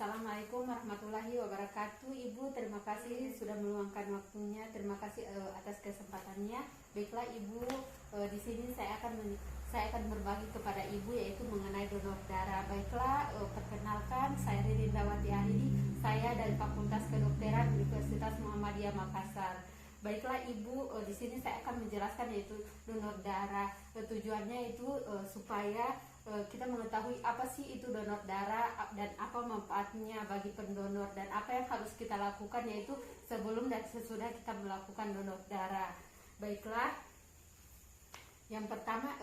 Assalamualaikum warahmatullahi wabarakatuh. Ibu, terima kasih sudah meluangkan waktunya. Terima kasih atas kesempatannya. Baiklah Ibu, di sini saya akan berbagi kepada Ibu yaitu mengenai donor darah. Baiklah, perkenalkan saya Ririndawati Aridi. Saya dari Fakultas Kedokteran Universitas Muhammadiyah Makassar. Baiklah Ibu, di sini saya akan menjelaskan yaitu donor darah. Tujuannya itu supaya kita mengetahui apa sih itu donor darah dan apa manfaatnya bagi pendonor dan apa yang harus kita lakukan yaitu sebelum dan sesudah kita melakukan donor darah. Baiklah, yang pertama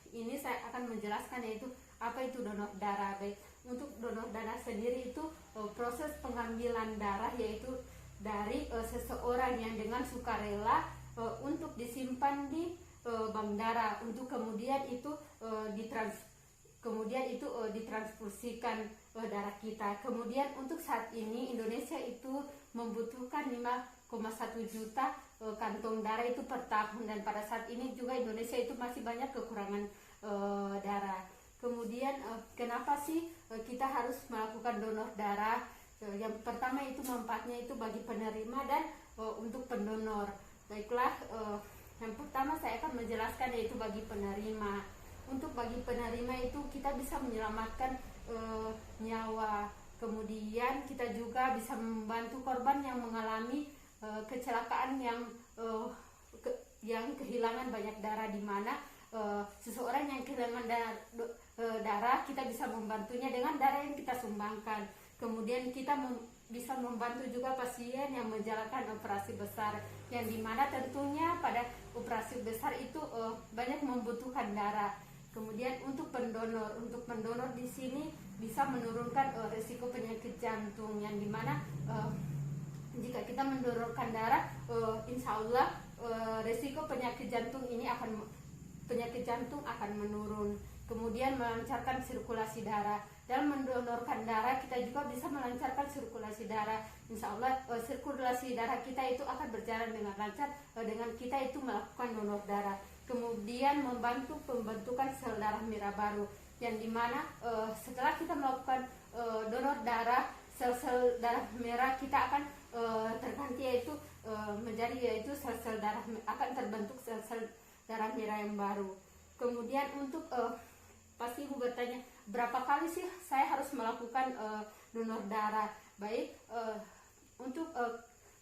ini saya akan menjelaskan yaitu apa itu donor darah. Baik, untuk donor darah sendiri itu proses pengambilan darah yaitu dari seseorang yang dengan sukarela untuk disimpan di bank darah untuk kemudian itu ditransfusikan darah kita. Kemudian untuk saat ini Indonesia itu membutuhkan 5,1 juta kantong darah itu per tahun, dan pada saat ini juga Indonesia itu masih banyak kekurangan darah. Kemudian kenapa sih kita harus melakukan donor darah? Yang pertama itu manfaatnya itu bagi penerima dan untuk pendonor. Baiklah, yang pertama saya akan menjelaskan yaitu bagi penerima. Untuk bagi penerima itu kita bisa menyelamatkan nyawa. Kemudian kita juga bisa membantu korban yang mengalami kecelakaan yang kehilangan banyak darah, di mana seseorang yang kehilangan darah kita bisa membantunya dengan darah yang kita sumbangkan. Kemudian kita bisa membantu juga pasien yang menjalankan operasi besar, yang dimana tentunya pada operasi besar itu banyak membutuhkan darah. Kemudian untuk pendonor di sini bisa menurunkan risiko penyakit jantung, yang dimana jika kita mendonorkan darah, insya Allah risiko penyakit jantung akan menurun. Kemudian melancarkan sirkulasi darah. Dalam mendonorkan darah kita juga bisa melancarkan sirkulasi darah. Insya Allah sirkulasi darah kita itu akan berjalan dengan lancar dengan kita itu melakukan donor darah. Kemudian membantu pembentukan sel darah merah baru, yang dimana setelah kita melakukan donor darah, sel-sel darah merah kita akan terganti yaitu menjadi sel-sel darah, akan terbentuk sel-sel darah merah yang baru. Kemudian untuk pasti Ibu bertanya, berapa kali sih saya harus melakukan donor darah? Baik, untuk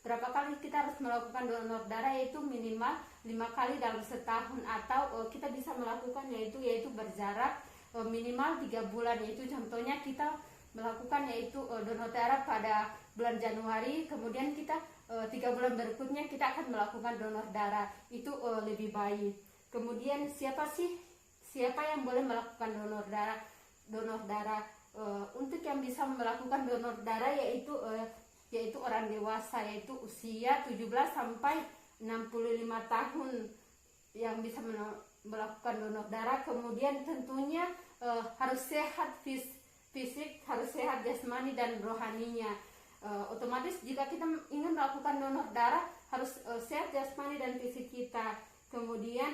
berapa kali kita harus melakukan donor darah, yaitu minimal 5 kali dalam setahun, atau kita bisa melakukan yaitu berjarak minimal 3 bulan. Yaitu contohnya kita melakukan yaitu donor darah pada bulan Januari, kemudian kita 3 bulan berikutnya kita akan melakukan donor darah, itu lebih baik. Kemudian siapa yang boleh melakukan donor darah? Untuk yang bisa melakukan donor darah yaitu orang dewasa, yaitu usia 17 sampai 65 tahun yang bisa melakukan donor darah. Kemudian tentunya harus sehat fisik, harus sehat jasmani dan rohaninya. Otomatis jika kita ingin melakukan donor darah harus sehat jasmani dan fisik kita. Kemudian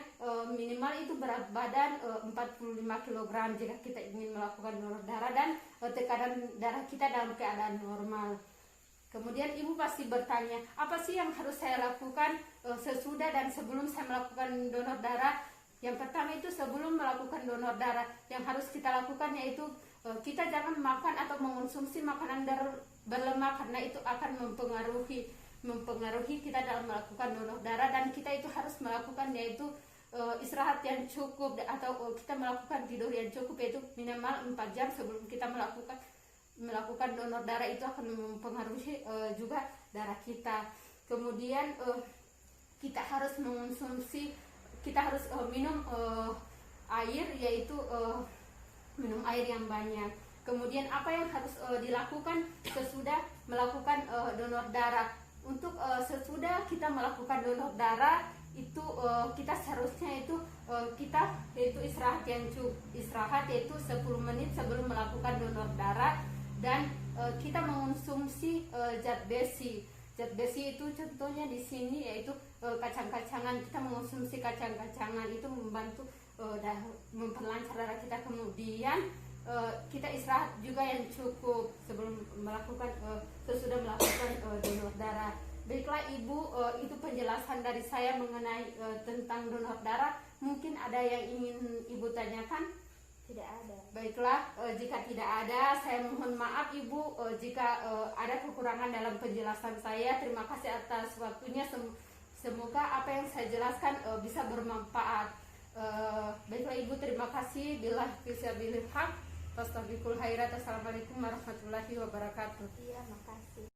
minimal itu berat badan 45 kg jika kita ingin melakukan donor darah, dan tekanan darah kita dalam keadaan normal. Kemudian Ibu pasti bertanya, apa sih yang harus saya lakukan sesudah dan sebelum saya melakukan donor darah? Yang pertama itu sebelum melakukan donor darah yang harus kita lakukan yaitu kita jangan makan atau mengonsumsi makanan berlemak, karena itu akan mempengaruhi kita dalam melakukan donor darah, dan kita itu harus melakukan yaitu istirahat yang cukup, atau kita melakukan tidur yang cukup yaitu minimal 4 jam sebelum kita melakukan donor darah. Itu akan mempengaruhi juga darah kita. Kemudian kita harus minum air, yaitu minum air yang banyak. Kemudian apa yang harus dilakukan sesudah melakukan donor darah? Untuk sesudah kita melakukan donor darah itu kita seharusnya kita istirahat yang cukup, yaitu 10 menit sebelum melakukan donor darah, dan kita mengonsumsi zat besi. Zat besi itu contohnya di sini yaitu kacang-kacangan. Kita mengonsumsi kacang-kacangan itu membantu memperlancar darah kita. Kemudian kita istirahat juga yang cukup sebelum melakukan sesudah melakukan donor darah. Baiklah Ibu, itu penjelasan dari saya mengenai tentang donor darah. Mungkin ada yang ingin Ibu tanyakan? Tidak ada. Baiklah, jika tidak ada, saya mohon maaf Ibu jika ada kekurangan dalam penjelasan saya. Terima kasih atas waktunya. Semoga apa yang saya jelaskan bisa bermanfaat. Baiklah Ibu, terima kasih. Billah fisabilil haq. Astagfirullahaladzim. Assalamualaikum warahmatullahi wabarakatuh. Iya, makasih.